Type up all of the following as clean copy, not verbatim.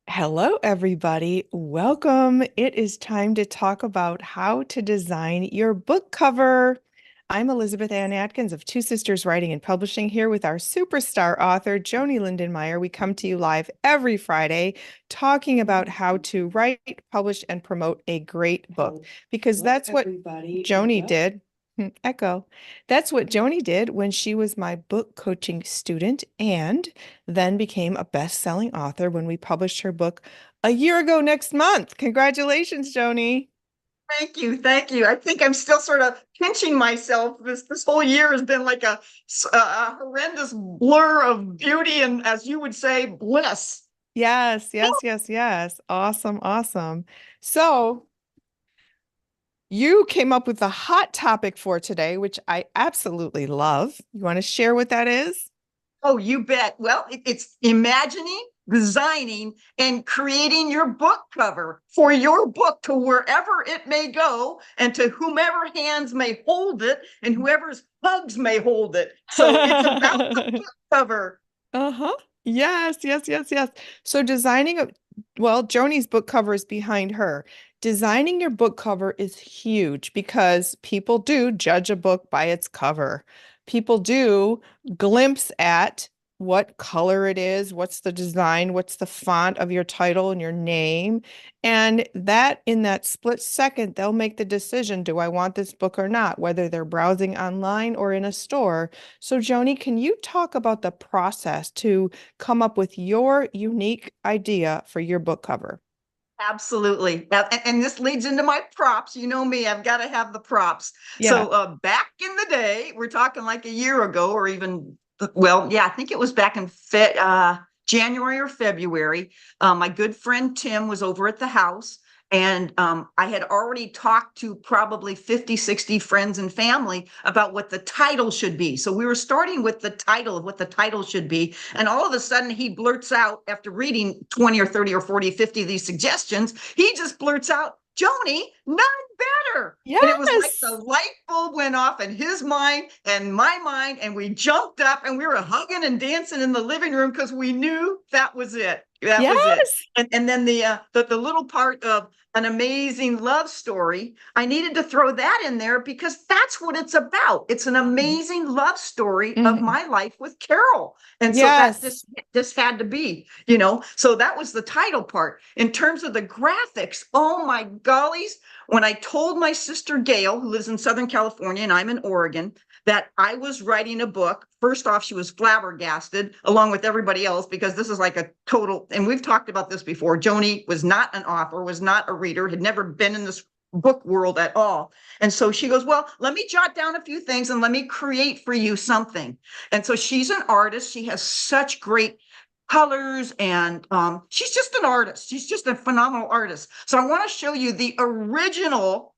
Hello, everybody. Welcome. It is time to talk about how to design your book cover. I'm Elizabeth Ann Atkins of Two Sisters Writing and Publishing here with our superstar author, Joanie Lindenmeyer. We come to you live every Friday talking about how to write, publish, and promote a great book because that's what Joanie did. Echo. That's what Joanie did when she was my book coaching student and then became a best-selling author when we published her book a year ago next month. Congratulations, Joanie. Thank you. Thank you. I think I'm still sort of pinching myself. This whole year has been like a horrendous blur of beauty and, as you would say, bliss. Yes, yes, yes, yes. Awesome, awesome. So you came up with a hot topic for today, which I absolutely love. You want to share what that is? Oh, you bet. Well, it's imagining, designing, and creating your book cover for your book to wherever it may go and to whomever hands may hold it and whoever's hugs may hold it. So it's about the book cover. Uh-huh. Yes, yes, yes, yes. So well, Joni's book cover is behind her. Designing your book cover is huge because people do judge a book by its cover. People do glimpse at what color it is, what's the design, what's the font of your title and your name. And that in that split second, they'll make the decision, do I want this book or not, whether they're browsing online or in a store. So, Joni, can you talk about the process to come up with your unique idea for your book cover? Absolutely. And this leads into my props. You know me, I've got to have the props. Yeah. So back in the day, we're talking like a year ago or even, well, yeah, I think it was back in January or February. My good friend Tim was over at the house. And I had already talked to probably 50, 60 friends and family about what the title should be. So we were starting with the title of what the title should be. And all of a sudden he blurts out, after reading 20 or 30 or 40, 50 of these suggestions, he just blurts out, Joanie, Nun Better. And it was like the Yes. light bulb went off in his mind and my mind. And we jumped up and we were hugging and dancing in the living room because we knew that was it. That was it. Yes. And then the little part of an amazing love story, I needed to throw that in there because that's what it's about. It's an amazing love story of Mhm. my life with Carol. And so that Yes. just had to be, you know. So that was the title part. In terms of the graphics, oh my gollies, when I told my sister Gail, who lives in Southern California and I'm in Oregon, that I was writing a book. First off, she was flabbergasted along with everybody else because this is like a total, and we've talked about this before. Joanie was not an author, was not a reader, had never been in this book world at all. And so she goes, well, let me jot down a few things and let me create for you something. And so she's an artist. She has such great colors and she's just an artist. She's just a phenomenal artist. So I want to show you the original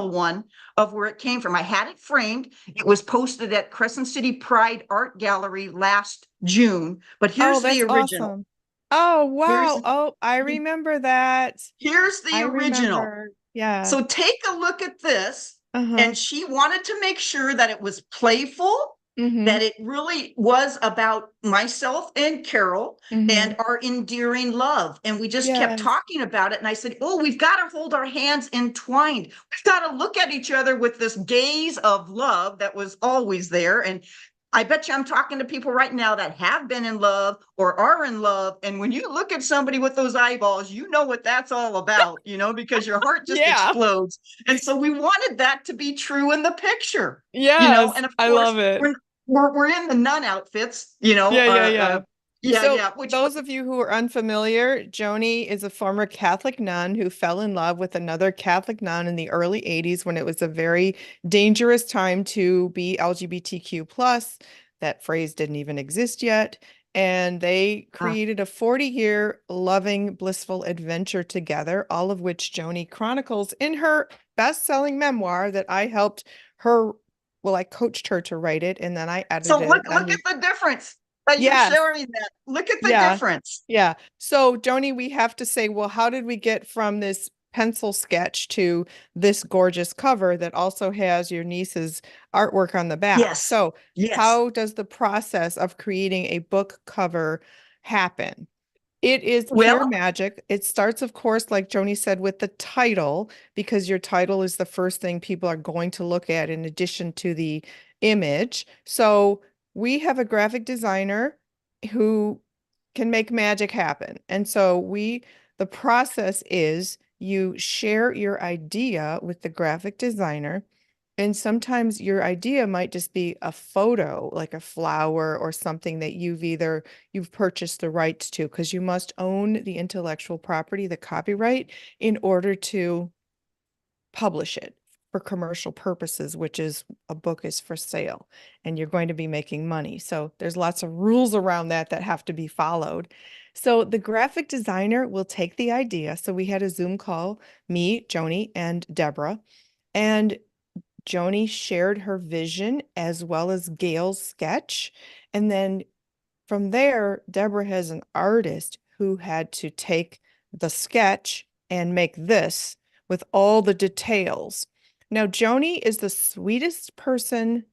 one of where it came from. I had it framed. It was posted at Crescent City Pride Art Gallery last June, but Oh, here's the that's original. awesome. Oh, Here's wow. Oh, I remember that. here's the I original. remember. Yeah. So take a look at this. Uh-huh. And she wanted to make sure that it was playful, Mm-hmm. that it really was about myself and Carol Mm-hmm. and our endearing love. And we just kept Yes. talking about it. And I said, oh, we've got to hold our hands entwined. We've got to look at each other with this gaze of love that was always there. And I bet you I'm talking to people right now that have been in love or are in love. And when you look at somebody with those eyeballs, you know what that's all about, you know, because your heart just Yeah. explodes. And so we wanted that to be true in the picture, you know, Yes. and of I course love it. we're in the nun outfits, you know, Yeah, yeah, yeah. yeah, So, yeah, which those of you who are unfamiliar, Joni is a former Catholic nun who fell in love with another Catholic nun in the early 80s when it was a very dangerous time to be LGBTQ plus. That phrase didn't even exist yet. And they created a 40-year loving, blissful adventure together, all of which Joni chronicles in her best-selling memoir that I helped her. Well, I coached her to write it and then I so edited it. look at the difference that you're Yes. showing that. Look at the Yeah. difference. Yeah. So, Joni, we have to say, well, how did we get from this pencil sketch to this gorgeous cover that also has your niece's artwork on the back. Yes. So, Yes. how does the process of creating a book cover happen? It is pure Well, magic. It starts, of course, like Joni said, with the title, because your title is the first thing people are going to look at in addition to the image. So we have a graphic designer who can make magic happen. And so the process is you share your idea with the graphic designer. And sometimes your idea might just be a photo, like a flower or something that you've purchased the rights to, because you must own the intellectual property, the copyright, in order to publish it for commercial purposes, which is a book is for sale and you're going to be making money. So there's lots of rules around that that have to be followed. So the graphic designer will take the idea. So we had a Zoom call, me, Joni, and Deborah, and Joni shared her vision as well as Gail's sketch. And then from there, Deborah has an artist who had to take the sketch and make this with all the details. Now, Joni is the sweetest person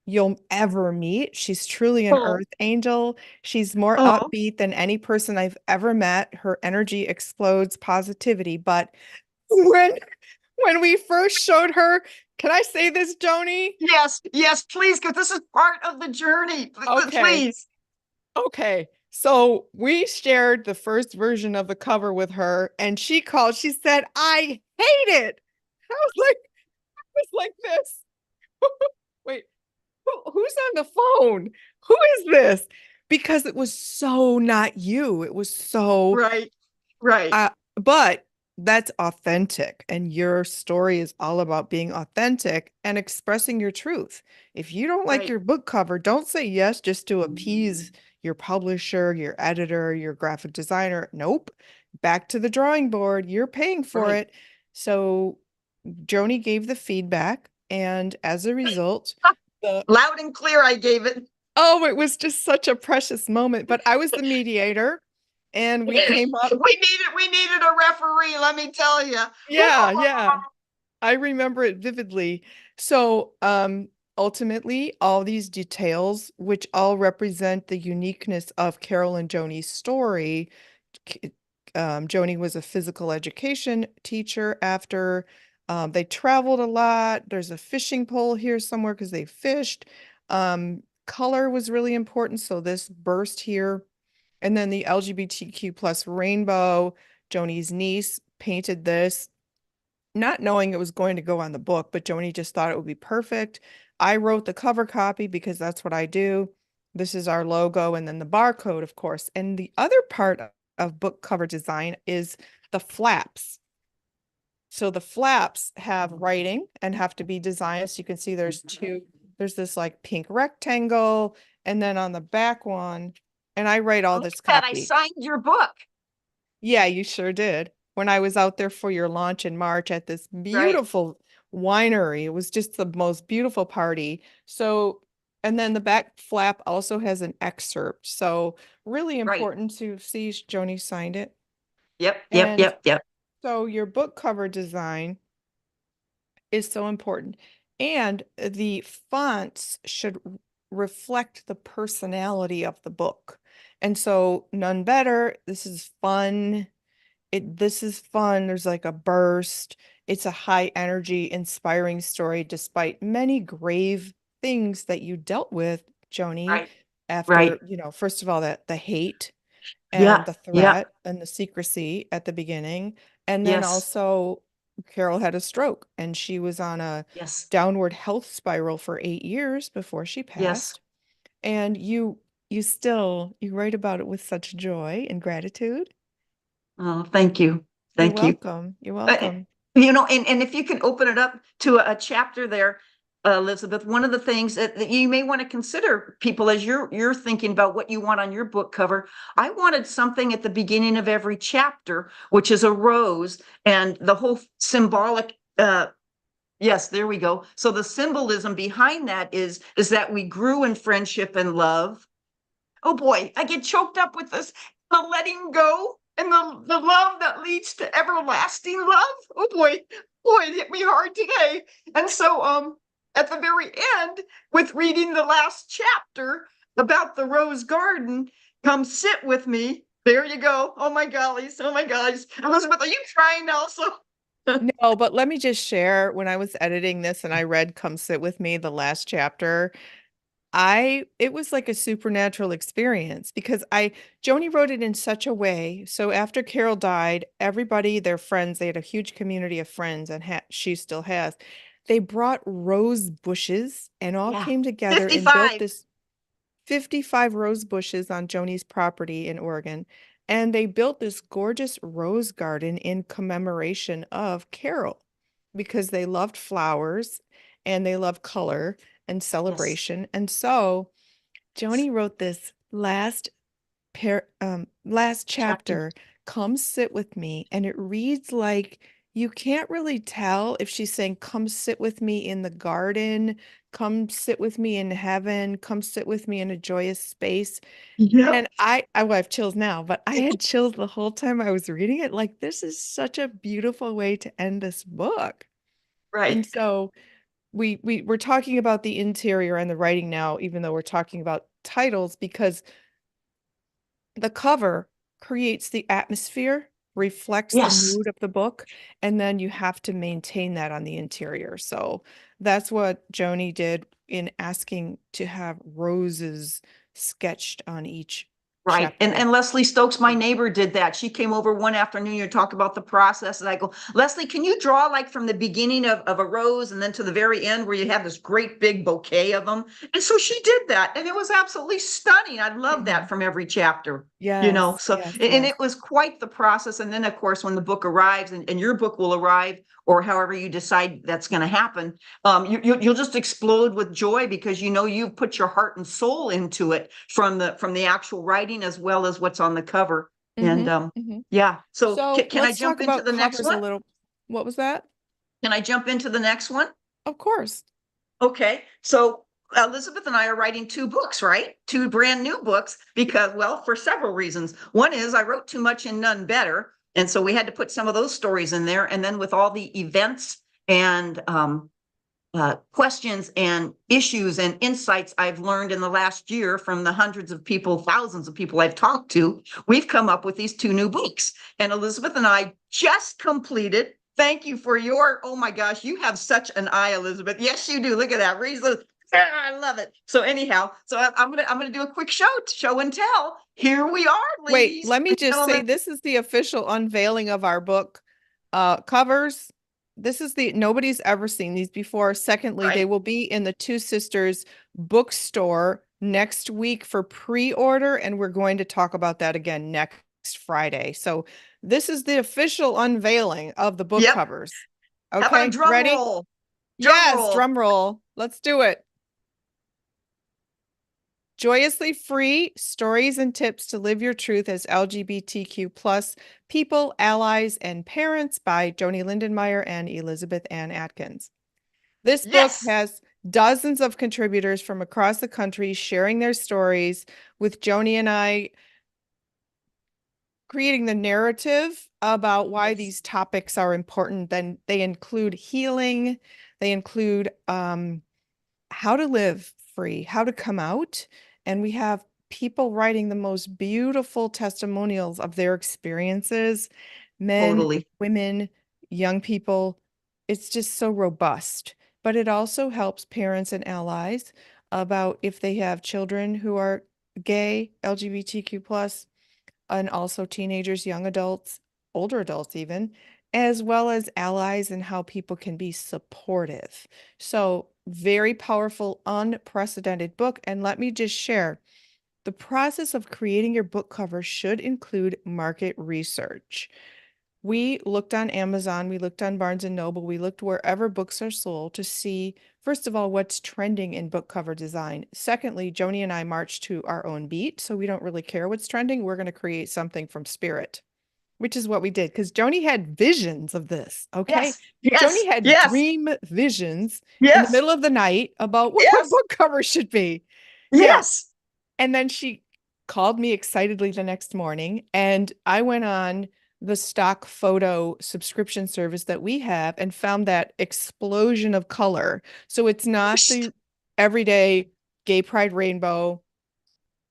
you'll ever meet. She's truly an oh, earth angel. She's more oh, upbeat than any person I've ever met. Her energy explodes positivity. But when when we first showed her, can I say this, Joni? yes, yes, please, because this is part of the journey. Okay. Please. Okay. So we shared the first version of the cover with her and she called, she said, I hate it. I was like this. Wait, who's on the phone? Who is this? Because it was so not you. It was so Right, right, but that's authentic, and your story is all about being authentic and expressing your truth. If you don't like right, your book cover, don't say yes just to appease your publisher, your editor, your graphic designer. Nope. Back to the drawing board. You're paying for right. it. So Joni gave the feedback, and as a result, the Loud and clear, I gave it. oh, it was just such a precious moment. But I was the mediator, and we came up. We needed a referee, let me tell you. Yeah, yeah. I remember it vividly. So, ultimately, all these details, which all represent the uniqueness of Carol and Joni's story. K- Joni was a physical education teacher after they traveled a lot. There's a fishing pole here somewhere because they fished. Color was really important. So this burst here. And then the LGBTQ plus rainbow. Joni's niece painted this not knowing it was going to go on the book, but Joni just thought it would be perfect. I wrote the cover copy because that's what I do. This is our logo and then the barcode, of course. And the other part of book cover design is the flaps. So the flaps have writing and have to be designed. So you can see there's this like pink rectangle, and then on the back one, and I write all Look this at that, I copy. signed your book. Yeah, you sure did. When I was out there for your launch in March at this Right, beautiful winery, it was just the most beautiful party. So, and then the back flap also has an excerpt. So, really right. important to see Joni signed it. Yep, yep, And yep, yep. so, your book cover design is so important. And the fonts should reflect the personality of the book. And so, None Better, this is fun, this is fun. There's like a burst. It's a high energy, inspiring story despite many grave things that you dealt with, Joni, Right, after, right. first of all, that the hate and Yeah, the yeah, threat and the secrecy at the beginning. And then yes, also Carol had a stroke and she was on a yes, downward health spiral for 8 years before she yes. passed. And you write about it with such joy and gratitude. Oh, thank you. You're Thank you. welcome. You're Uh, welcome. and if you can open it up to a chapter there, Elizabeth, one of the things that you may want to consider, people, as you're thinking about what you want on your book cover, I wanted something at the beginning of every chapter, which is a rose, and the whole symbolic. Yes, there we go. So the symbolism behind that is that we grew in friendship and love. Oh boy, I get choked up with this. The letting go. and the love that leads to everlasting love. Oh boy, it hit me hard today. And so at the very end, with reading the last chapter about the rose garden, come sit with me. There you go. Oh my gollies. Oh my gollies. Elizabeth, are you crying also? No, but let me just share when I was editing this and I read Come Sit With Me, the last chapter. It was like a supernatural experience because Joni wrote it in such a way. So after Carol died, everybody, their friends, they had a huge community of friends and she still has. They brought rose bushes and all Yeah. came together and built 55. this 55 rose bushes on Joni's property in Oregon. And they built this gorgeous rose garden in commemoration of Carol because they loved flowers and they love color and Yes. celebration. And so Joni wrote this last Chapter. chapter, Come Sit With Me, and it reads like you can't really tell if she's saying, Come sit with me in the garden, come sit with me in heaven, come sit with me in a joyous space. Yep. And well, I have chills now, but I had chills the whole time I was reading it. Like, this is such a beautiful way to end this book. And Right. so we're talking about the interior and the writing now, even though we're talking about titles, because the cover creates the atmosphere, reflects the Yes. mood of the book, and then you have to maintain that on the interior. So that's what Joni did in asking to have roses sketched on each Right. chapter of And Leslie Stokes, my the neighbor, did that. She came over one afternoon to talk about the process. And I go, Leslie, can you draw like from the beginning of a rose and then to the very end where you have this great big bouquet of them? And so she did that. And it was absolutely stunning. I love that Mhm. from every chapter, you know. Yes, So, yes, and yes. it was quite the process. And then, of course, when the book arrives and your book will arrive, or however you decide that's going to happen, you'll just explode with joy because you know you've put your heart and soul into it from the actual writing as well as what's on the cover. And Hmm. Hmm. yeah, so So can I let's jump talk into about the next covers a one? little. What was that? Can I jump into the next one? Of course. Okay, so Elizabeth and I are writing two books, right? Two brand new books because, well, for several reasons. One is I wrote too much in None Better. And so we had to put some of those stories in there. And then with all the events and questions and issues and insights I've learned in the last year from the hundreds of people, thousands of people I've talked to, we've come up with these two new books. And Elizabeth and I just completed. Thank you for your, oh my gosh, you have such an eye, Elizabeth. Yes, you do. Look at that. I love it. So anyhow, so I'm gonna do a quick show and tell. Here we are, Wait, ladies let me and just say gentlemen. this is the official unveiling of our book covers. This is nobody's ever seen these before. Secondly, they Right. will be in the Two Sisters bookstore next week for pre-order, and we're going to talk about that again next Friday. So this is the official unveiling of the book Yep. covers. How about a Okay, drum ready? roll? Drum Yes, roll. drum roll. Let's do it. Joyously free stories and tips to live your truth as LGBTQ plus people, allies, and parents by Joanie Lindenmeyer and Elizabeth Ann Atkins. This book Yes. has dozens of contributors from across the country sharing their stories with Joanie and I creating the narrative about why Yes. these topics are important. Then they include healing, they include how to live free, how to come out. And we have people writing the most beautiful testimonials of their experiences, men, Totally. women, young people. It's just so robust. But it also helps parents and allies about if they have children who are gay, LGBTQ plus, and also teenagers, young adults, older adults even, as well as allies and how people can be supportive. So, very powerful, unprecedented book. And let me just share the process of creating your book cover should include market research. We looked on Amazon, we looked on Barnes and Noble, we looked wherever books are sold to see, first of all, what's trending in book cover design. Secondly, Joni and I marched to our own beat, so we don't really care what's trending. We're going to create something from spirit, which is what we did because Joni had visions of this. Okay. Yes. Yes. Joni had Yes. dream visions in the Yes. middle of the night about what our Yes. book cover should be. Yeah. Yes. And then she called me excitedly the next morning, and I went on the stock photo subscription service that we have and found that explosion of color. So it's not the everyday gay pride rainbow.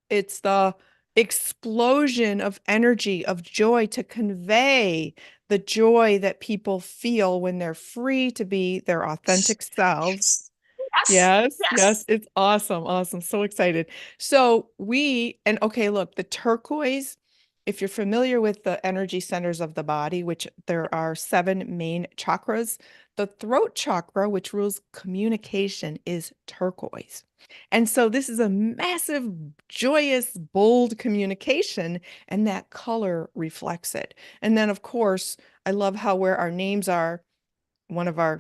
It's the explosion of energy, of joy to convey the joy that people feel when they're free to be their authentic selves. Yes. Yes. Yes, yes, Yes. it's awesome, awesome. So excited. So and okay, look, the turquoise, if you're familiar with the energy centers of the body, which there are seven main chakras, the throat chakra, which rules communication, is turquoise. And so this is a massive, joyous, bold communication, and that color reflects it. And then, of course, I love how where our names are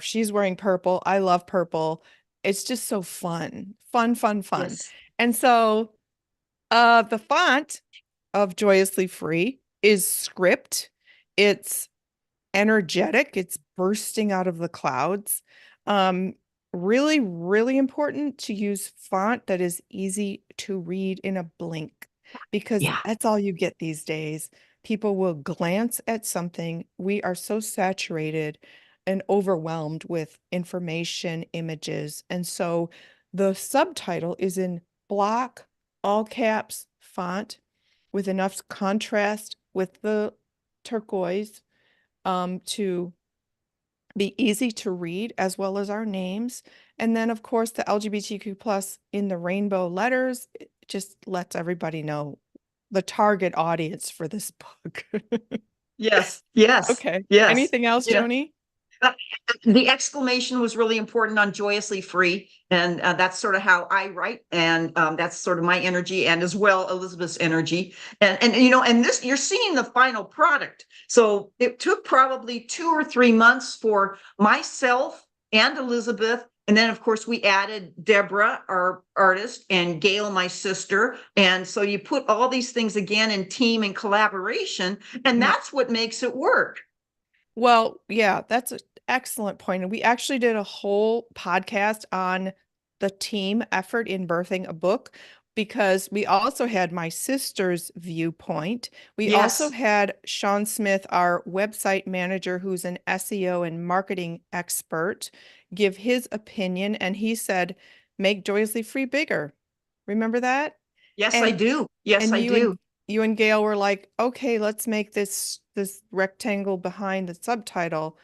she's wearing purple. I love purple. It's just so fun, fun, fun, fun. Yes. And so the font of Joyously Free is script. It's energetic. It's bursting out of the clouds. Um, Really, really important to use font that is easy to read in a blink because Yeah. that's all you get these days. People will glance at something. We are so saturated and overwhelmed with information, images. And so the subtitle is in block, all caps font with enough contrast with the turquoise to be easy to read as well as our names. And then, of course, the LGBTQ plus in the rainbow letters, it just lets everybody know the target audience for this book. Yes. Yes. Okay. Yes. Anything else, Yeah. Joni? Uh, the exclamation was really important on joyously free, and that's sort of how I write, and that's sort of my energy, and as well Elizabeth's energy, and and this you're seeing the final product. So it took probably 2 or 3 months for myself and Elizabeth. And then, of course, we added Deborah, our artist, and Gail, my sister. And so you put all these things again in team and collaboration, and Yeah. that's what makes it work. Well, yeah, that's an excellent point. And we actually did a whole podcast on the team effort in birthing a book because we also had my sister's viewpoint. We also Yes. had Sean Smith, our website manager, who's an SEO and marketing expert, give his opinion. And he said, make Joyously Free bigger. Remember that? Yes, I And do. Yes, and I do. you and Gail were like, okay, let's make this rectangle behind the subtitle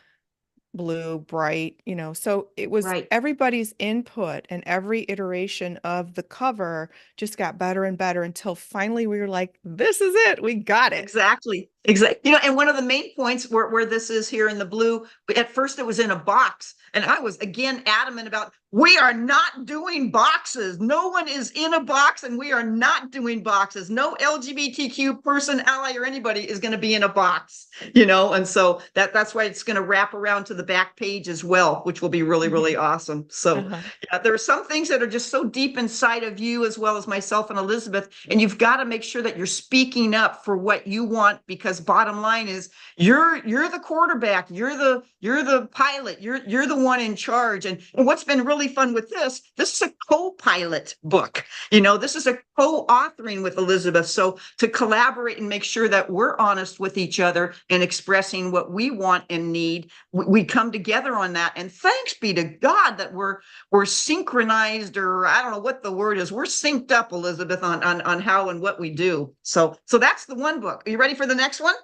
blue, bright, So it was Right. everybody's input and every iteration of the cover just got better and better until finally we were like, this is it. We got it. Exactly. Exactly. And one of the main points where this is here in the blue, at first it was in a box. And I was again adamant about we are not doing boxes. No one is in a box, and we are not doing boxes. No LGBTQ person, ally, or anybody is going to be in a box. And so that's why it's going to wrap around to the back page as well, which will be really, really Mhm. awesome. So Uh-huh. yeah, there are some things that are just so deep inside of you as well as myself and Elizabeth, and you've got to make sure that you're speaking up for what you want, because bottom line is you're the quarterback, you're the pilot, you're the one in charge. And what's been really fun with this is a co-pilot book. This is a co-authoring with Elizabeth, so to collaborate and make sure that we're honest with each other and expressing what we want and need, we come together on that. And thanks be to God that we're synchronized, or I don't know what the word is. We're synced up, Elizabeth, on how and what we do. So that's the one book. Are you ready for the next one?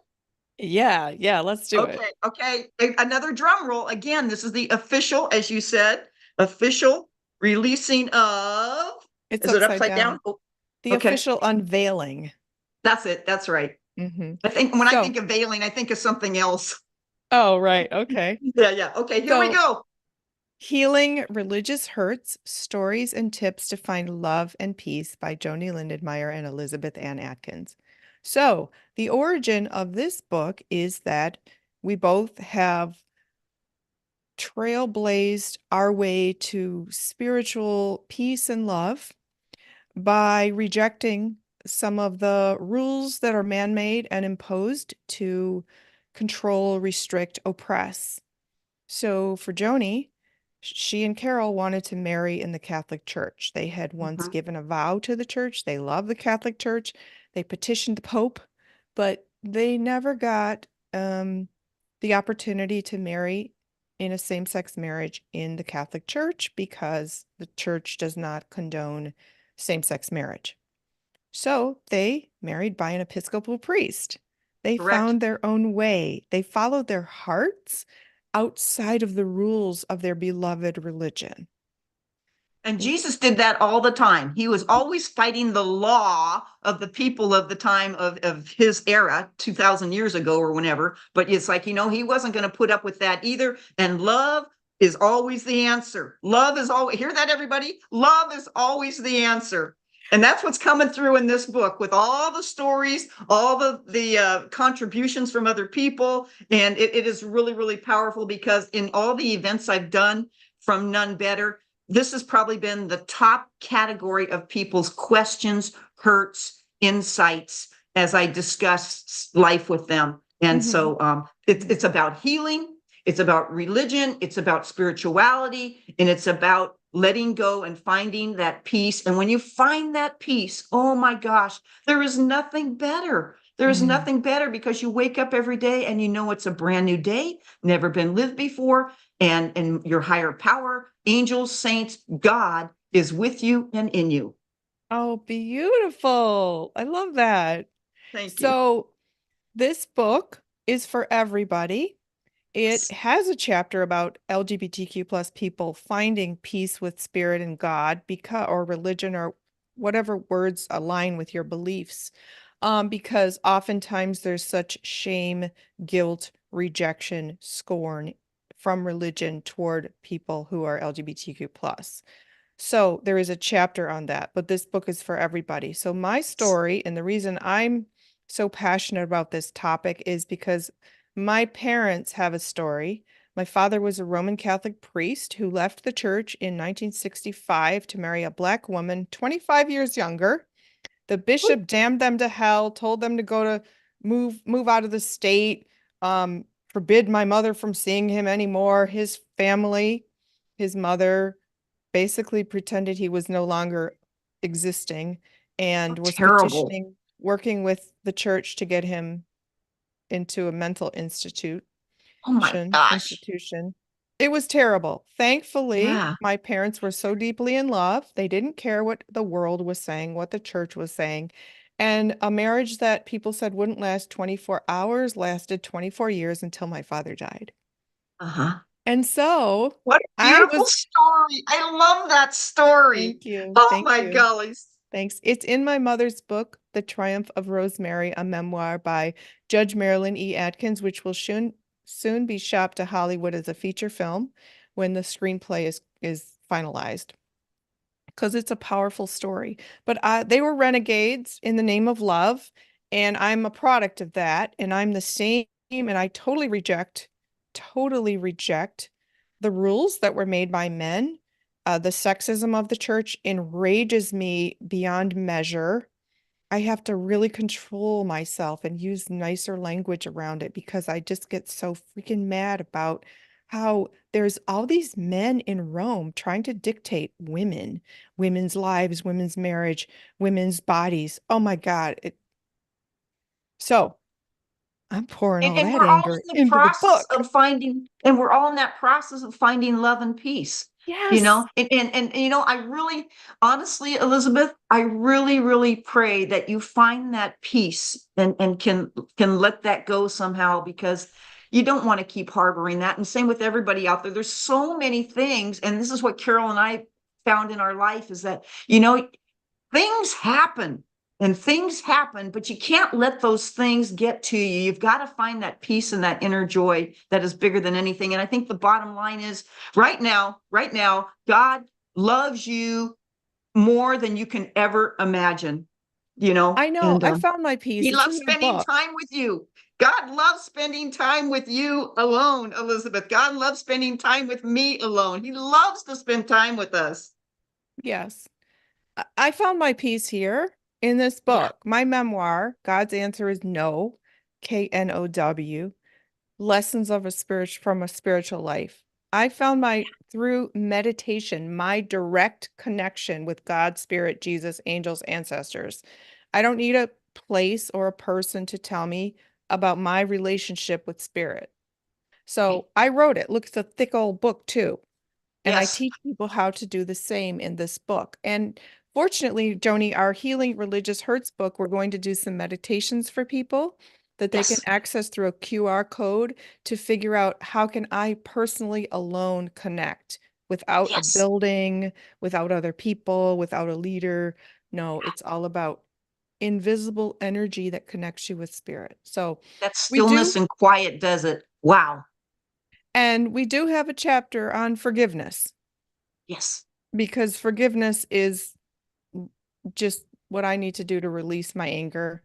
Yeah, yeah, let's do it. Okay. Another drum roll. Again, this is the official, as you said, official releasing of. It's Is it upside upside down? down. Oh, The okay. official unveiling. That's it. That's right. Hmm. I think when I So, think of veiling, I think of something else. oh, right. Okay. Yeah, yeah. Okay, here we So go. Healing Religious Hurts, Stories and Tips to Find Love and Peace by Joanie Lindenmeyer and Elizabeth Ann Atkins. So, the origin of this book is that we both have trailblazed our way to spiritual peace and love by rejecting some of the rules that are man-made and imposed to control, restrict, oppress. So, for Joanie, She and Carol wanted to marry in the Catholic Church. They had once Mhm. given a vow to the church. They love the Catholic Church. They petitioned the Pope, but they never got the opportunity to marry in a same-sex marriage in the Catholic Church because the church does not condone same-sex marriage. So they married by an Episcopal priest. They Correct. found their own way. They followed their hearts outside of the rules of their beloved religion. And Jesus did that all the time. He was always fighting the law of the people of the time of his era, 2000 years ago or whenever. But it's like, he wasn't going to put up with that either. And love is always the answer. Love is always, hear that, everybody? Love is always the answer. And that's what's coming through in this book with all the stories, all the contributions from other people. And it is really, really powerful because in all the events I've done from Nun Better, this has probably been the top category of people's questions, hurts, insights as I discuss life with them. And Mhm. so it's about healing, it's about religion, it's about spirituality, and it's about letting go and finding that peace. And when you find that peace, oh my gosh, there is nothing better. There is Mm. nothing better because you wake up every day and you know it's a brand new day, never been lived before, and your higher power, angels, saints, God is with you and in you. Oh, beautiful. I love that. Thank you. So, this book is for everybody. It has a chapter about LGBTQ plus people finding peace with spirit and God because or religion or whatever words align with your beliefs. Because oftentimes there's such shame, guilt, rejection, scorn from religion toward people who are LGBTQ plus. So there is a chapter on that, but this book is for everybody. So my story and the reason I'm so passionate about this topic is because my parents have a story. My father was a Roman Catholic priest who left the church in 1965 to marry a black woman 25 years younger. The bishop damned them to hell, told them to go to move out of the state, forbid my mother from seeing him anymore. His family, his mother basically pretended he was no longer existing and was Terrible. petitioning, working with the church to get him into a mental Oh my gosh. institution. It was terrible. Thankfully, Yeah. my parents were so deeply in love, they didn't care what the world was saying, what the church was saying. And a marriage that people said wouldn't last 24 hours lasted 24 years until my father died. Uh-huh. And so What a I beautiful was, story. I love that story. thank you, Oh thank my you. gollies. Thanks. It's in my mother's book, The Triumph of Rosemary, a memoir by Judge Marilyn E. Atkins, which will soon be shopped to Hollywood as a feature film when the screenplay is finalized. Because it's a powerful story. But they were renegades in the name of love, and I'm a product of that, and I'm the same, and I totally reject the rules that were made by men. The sexism of the church enrages me beyond measure. I have to really control myself and use nicer language around it because I just get so freaking mad about how there's all these men in Rome trying to dictate women's lives, women's marriage, women's bodies. Oh my God. So I'm pouring And, all and that we're all anger in the into the process book. of finding, and we're all in that process of finding love and peace. Yes. I really, honestly, Elizabeth, I really, really pray that you find that peace and can let that go somehow because you don't want to keep harboring that. And same with everybody out there. There's so many things, and this is what Carol and I found in our life is that, things happen and things happen, but you can't let those things get to you. You've got to find that peace and that inner joy that is bigger than anything. And I think the bottom line is right now, God loves you more than you can ever imagine, I know. and I found my peace. he It's loves in my spending book. time with you. God loves spending time with you alone, Elizabeth. God loves spending time with me alone. He loves to spend time with us. Yes. I found my peace here in this Yeah. book. My memoir, God's Answer is No, Know, Lessons of a Spirit from a Spiritual Life. I found through meditation, my direct connection with God, Spirit, Jesus, angels, ancestors. I don't need a place or a person to tell me about my relationship with Spirit. Right. So I wrote it. Look, it's a thick old book too. And I Yes. teach people how to do the same in this book. And fortunately, Joni, our Healing Religious Hurts book, we're going to do some meditations for people that they can Yes. access through a QR code to figure out how can I personally alone connect without a Yes. building, without other people, without a leader. No, it's all about invisible energy that connects you with spirit. So That we do, stillness and quiet does it. Wow. and we do have a chapter on forgiveness Yes. because forgiveness is just what I need to do to release my anger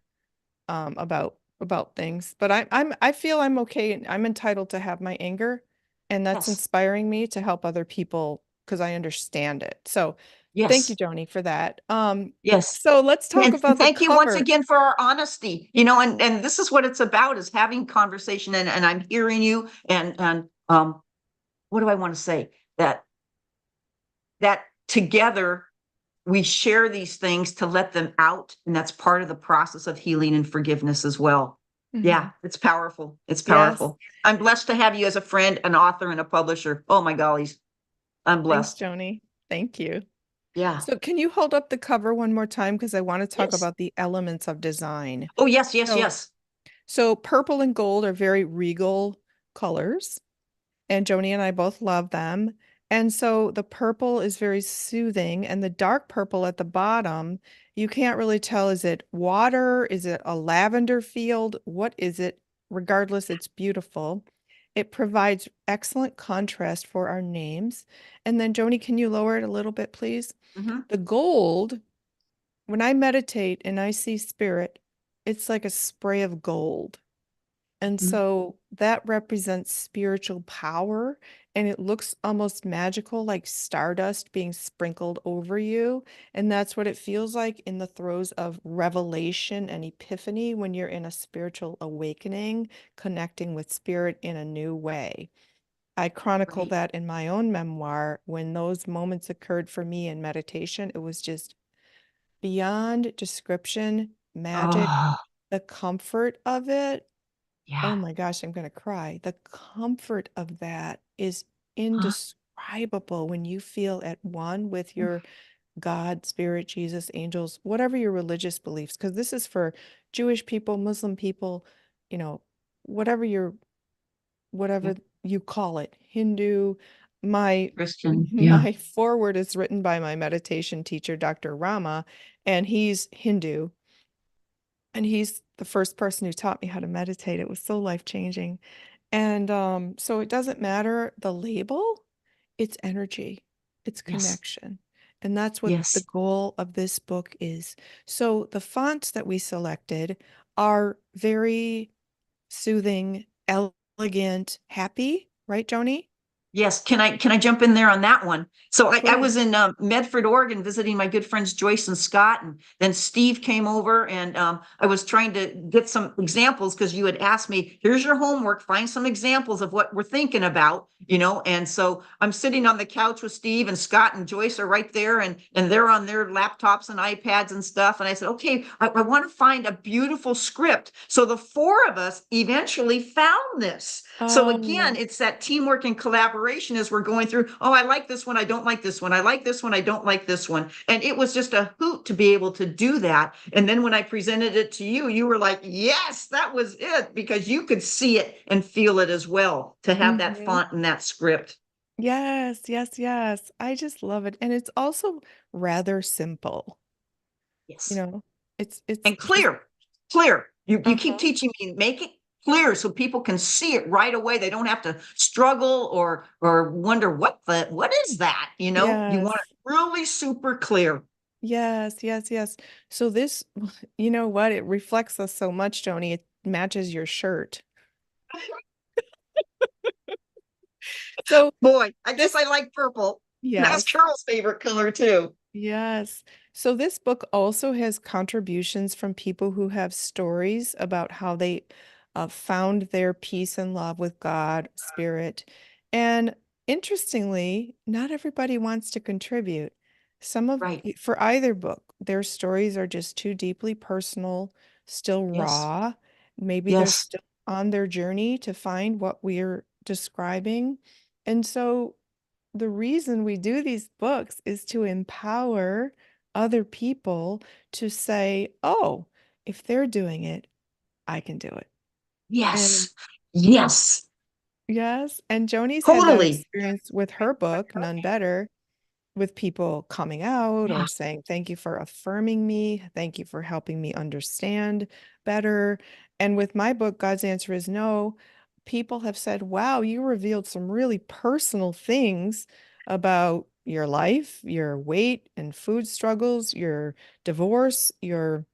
about things. But I feel I'm okay and I'm entitled to have my anger, and that's Yes. inspiring me to help other people because I understand it. So thank you, Yes. Joni, for that. Yes. So let's talk And about the thank you once cover. again for our honesty, and this is what it's about is having conversation and I'm hearing you and what do I want to say? That together we share these things to let them out. And that's part of the process of healing and forgiveness as well. Yeah, Mhm. it's powerful. It's Yes. powerful. I'm blessed to have you as a friend, an author, and a publisher. Oh my gollies. I'm Thanks, blessed. Joni. Thank you. Yeah. So can you hold up the cover one more time? Because I want to talk Yes. about the elements of design. Oh, yes, yes, So, yes. so purple and gold are very regal colors, and Joni and I both love them. And so the purple is very soothing, and the dark purple at the bottom, you can't really tell, is it water? Is it a lavender field? What is it? Regardless, it's beautiful. It provides excellent contrast for our names. And then, Joni, can you lower it a little bit, please? Hmm. The gold, when I meditate and I see spirit, it's like a spray of gold. And so that represents spiritual power, and it looks almost magical, like stardust being sprinkled over you. And that's what it feels like in the throes of revelation and epiphany when you're in a spiritual awakening, connecting with spirit in a new way. I chronicle Right. that in my own memoir. When those moments occurred for me in meditation, it was just beyond description, magic, Oh, the comfort of it. Oh yeah. my gosh, I'm gonna cry. The comfort of that is Huh? indescribable when you feel at one with your God, spirit, Jesus, angels, whatever your religious beliefs, because this is for Jewish people, Muslim people, you know, whatever your Yeah. whatever you call it, Hindu. My Christian. Yeah. my foreword is written by my meditation teacher, Dr. Rama, and he's Hindu. And he's the first person who taught me how to meditate. It was so life-changing. And so it doesn't matter the label, it's energy, it's Yes. connection. And that's what the Yes. goal of this book is. So the fonts that we selected are very soothing, elegant, happy, right, Joni? Yes, can I jump in there on that one? So I was Please. in Medford, Oregon, visiting my good friends Joyce and Scott, and then Steve came over, and I was trying to get some examples because you had asked me, "Here's your homework. Find some examples of what we're thinking about." And so I'm sitting on the couch with Steve, and Scott and Joyce are right there, and they're on their laptops and iPads and stuff. And I said, "Okay, I want to find a beautiful script." So the four of us eventually found this. So again, Oh, it's that teamwork and collaboration as we're going through. Oh, I like this one. I don't like this one. I like this one. I don't like this one. And it was just a hoot to be able to do that. And then when I presented it to you, you were like, yes, that was it, because you could see it and feel it as well to have that hmm. font and that script. Yes, yes, yes. I just love it. And it's also rather simple. You Yes. know, it's And just clear, clear. You keep uh-huh. teaching me, make it clear so people can see it right away. They don't have to struggle or wonder what is that? You want Yes. it really super clear. Yes, yes, yes. So this, you know what? It reflects us so much, Joni. It matches your shirt. So Boy, I guess this, I like purple. That's yes, Carol's favorite color too. yes. So this book also has contributions from people who have stories about how they found their peace and love with God, spirit. And interestingly, not everybody wants to contribute. Right. For either book, their stories are just too deeply personal, still Yes. raw. Maybe they're Yes. still on their journey to find what we're describing. And so the reason we do these books is to empower other people to say, oh, if they're doing it, I can do it. And Yes. Yes. yes, and Joni's had that Totally. experience with her book, None Better, with people coming out Yeah. or saying, thank you for affirming me. Thank you for helping me understand better. And with my book, God's Answer is No, people have said, wow, you revealed some really personal things about your life, your weight and food struggles, your divorce, your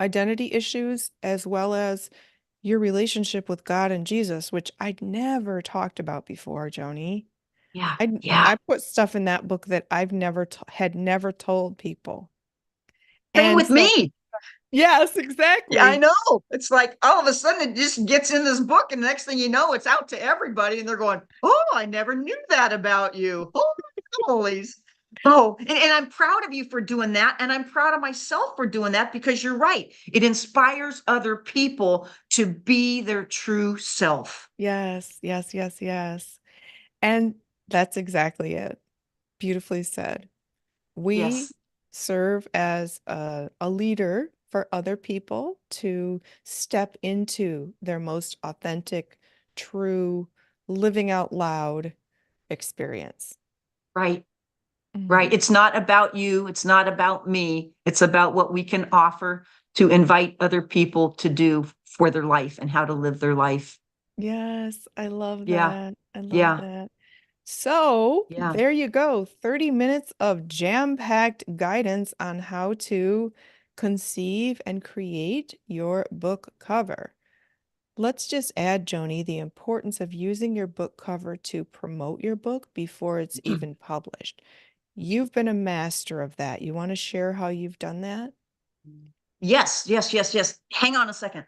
identity issues, as well as your relationship with God and Jesus, which I'd never talked about before, Joni. Yeah. I Yeah. I put stuff in that book that I've never t had never told people. Same And with so, me. yes, Yeah, I exactly. know. It's like all of a sudden it just gets in this book, and the next thing you know, it's out to everybody, and they're going, "Oh, I never knew that about you." Oh, holy. Oh, and I'm proud of you for doing that. And I'm proud of myself for doing that because you're right. It inspires other people to be their true self. Yes, yes, yes, yes. And that's exactly it. Beautifully said. We Yes. serve as a leader for other people to step into their most authentic, true, living out loud experience. Right. Right. Mhm. It's not about you. It's not about me. It's about what we can offer to invite other people to do for their life and how to live their life. Yes, I love Yeah. that. I love Yeah. that. So Yeah. there you go. 30 minutes of jam-packed guidance on how to conceive and create your book cover. Let's just add, Joni, the importance of using your book cover to promote your book before it's even published. You've been a master of that. You want to share how you've done that? Yes. Yes. Yes. Yes. Hang on a second.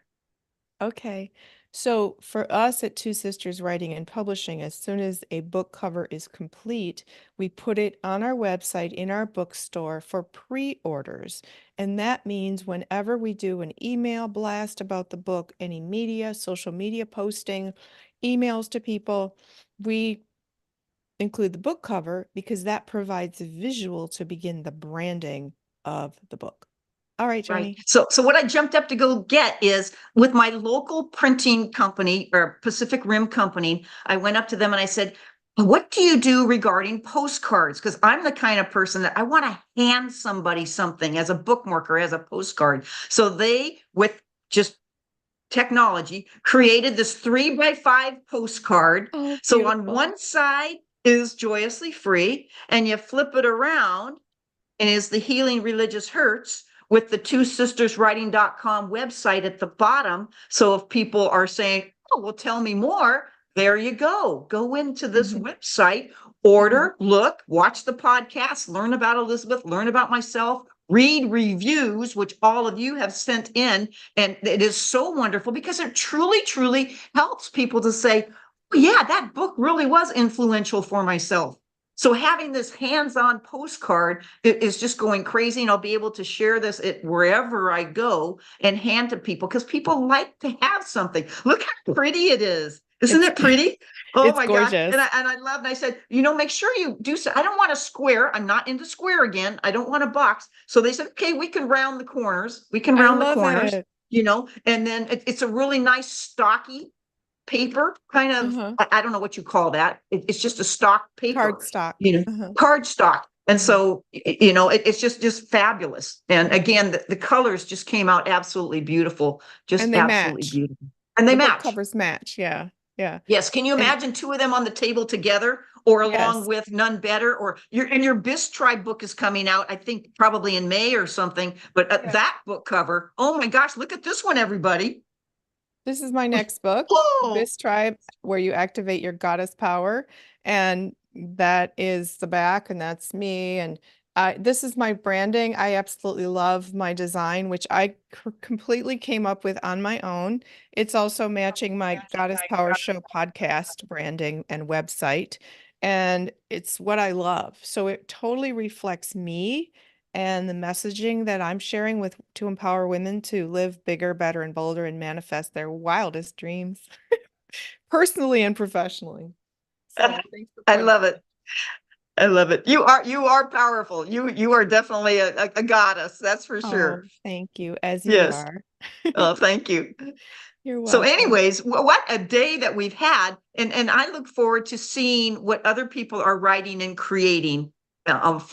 Okay. So for us at Two Sisters Writing and Publishing, as soon as a book cover is complete, we put it on our website in our bookstore for pre-orders. And that means whenever we do an email blast about the book, any media, social media posting, emails to people, we include the book cover because that provides a visual to begin the branding of the book. All right, Right. Joni. So what I jumped up to go get is with my local printing company or Pacific Rim company, I went up to them and I said, what do you do regarding postcards? Because I'm the kind of person that I want to hand somebody something as a bookmark or as a postcard. So they, with just technology, created this 3x5 postcard. Oh, So on beautiful. one side is joyously free, and you flip it around and is the Healing Religious Hurts with the two sisters writing.com website at the bottom. So if people are saying, oh, well, tell me more, there you go. Go into this Mhm, website, mhm. order, look, watch the podcast, learn about Elizabeth, learn about myself, read reviews, which all of you have sent in. And it is so wonderful because it truly, truly helps people to say, oh, yeah, that book really was influential for myself. So having this hands-on postcard is just going crazy, and I'll be able to share this at wherever I go and hand to people because people like to have something. Look how pretty it is. Isn't It's it pretty? Oh it's my gosh. And gorgeous. I love, and I said, make sure you do so. I don't want a square. I'm not into square again. I don't want a box. So they said, okay, we can round the corners. We can I round the love corners, it. and then it's a really nice stocky paper, kind of, Uh-huh. I don't know what you call that. It's just a stock Card paper, stock. you know, Uh-huh. card stock. And Uh-huh. so, it's just fabulous. And Mhm. again, the colors just came out absolutely beautiful, And just they absolutely match. beautiful. And they The book match. covers match. Yeah. Yeah. Yes. Can you And imagine two of them on the table together or along yes, with None Better or your Bis Tribe book is coming out, I think probably in May or something, but yeah. that book cover, oh my gosh, look at this one, everybody. This is my next book, Oh, This Tribe, where you activate your goddess power. And that is the back, and that's me. And this is my branding. I absolutely love my design, which I completely came up with on my own. It's also matching my Goddess Power Show podcast branding and website. and it's what I love. So it totally reflects me and the messaging that I'm sharing with to empower women to live bigger, better, and bolder and manifest their wildest dreams, personally and professionally. So thanks for I pointing love that it. I love it. You are powerful. You are definitely a goddess. That's for out. Oh, sure. thank you, as you Yes. are. Thank you. You're So, welcome. anyways, what a day that we've had, and I look forward to seeing what other people are writing and creating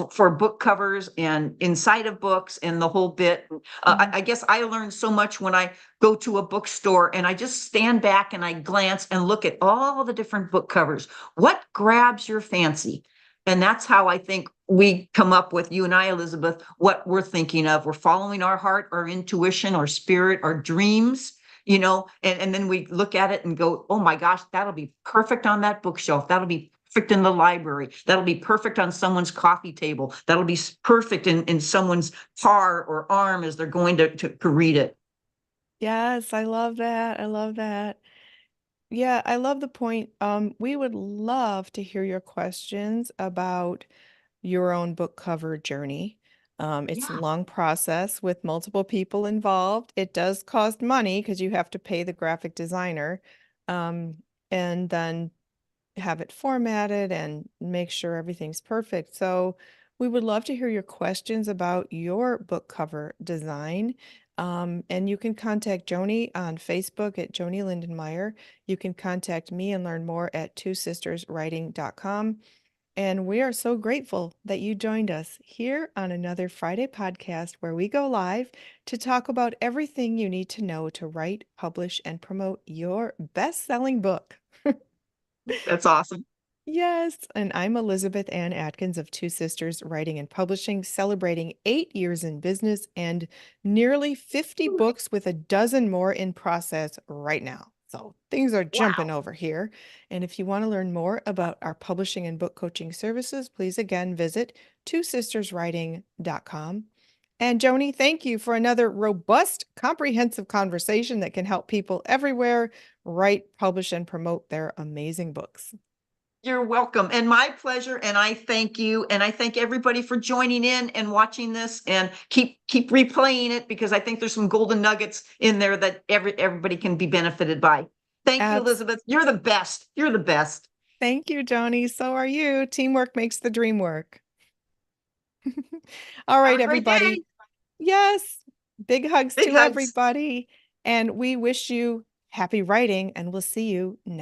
for book covers and inside of books and the whole bit. Mhm. I guess I learned so much when I go to a bookstore and I just stand back and I glance and look at all the different book covers. What grabs your fancy? And that's how I think we come up with, you and I, Elizabeth, what we're thinking of. We're following our heart, our intuition, our spirit, our dreams, and then we look at it and go, oh my gosh, that'll be perfect on that bookshelf. That'll be perfect in the library. That'll be perfect on someone's coffee table. That'll be perfect in someone's car or arm as they're going to read it. Yes, I love that. I love that. Yeah, I love the point. We would love to hear your questions about your own book cover journey. It's a Yeah. long process with multiple people involved. It does cost money because you have to pay the graphic designer, um, and then have it formatted and make sure everything's perfect. So we would love to hear your questions about your book cover design. And you can contact Joanie on Facebook at Joanie Lindenmeyer. You can contact me and learn more at twosisterswriting.com. And we are so grateful that you joined us here on another Friday podcast where we go live to talk about everything you need to know to write, publish, and promote your best-selling book. That's awesome. Yes, and I'm Elizabeth Ann Atkins of Two Sisters Writing and Publishing, celebrating 8 years in business and nearly 50 books with a dozen more in process right now. So things are jumping Wow. over here. And if you want to learn more about our publishing and book coaching services, please again visit twosisterswriting.com. And Joni, thank you for another robust, comprehensive conversation that can help people everywhere write, publish, and promote their amazing books. You're welcome. And my pleasure. And I thank you. And I thank everybody for joining in and watching this, and keep replaying it, because I think there's some golden nuggets in there that everybody can be benefited by. Thank you, Abs Elizabeth. You're the best. You're the best. Thank you, Johnny. So are you. Teamwork makes the dream work. All Have right, a great everybody. day. Yes, big hugs Big to hugs. everybody. And we wish you happy writing, and we'll see you next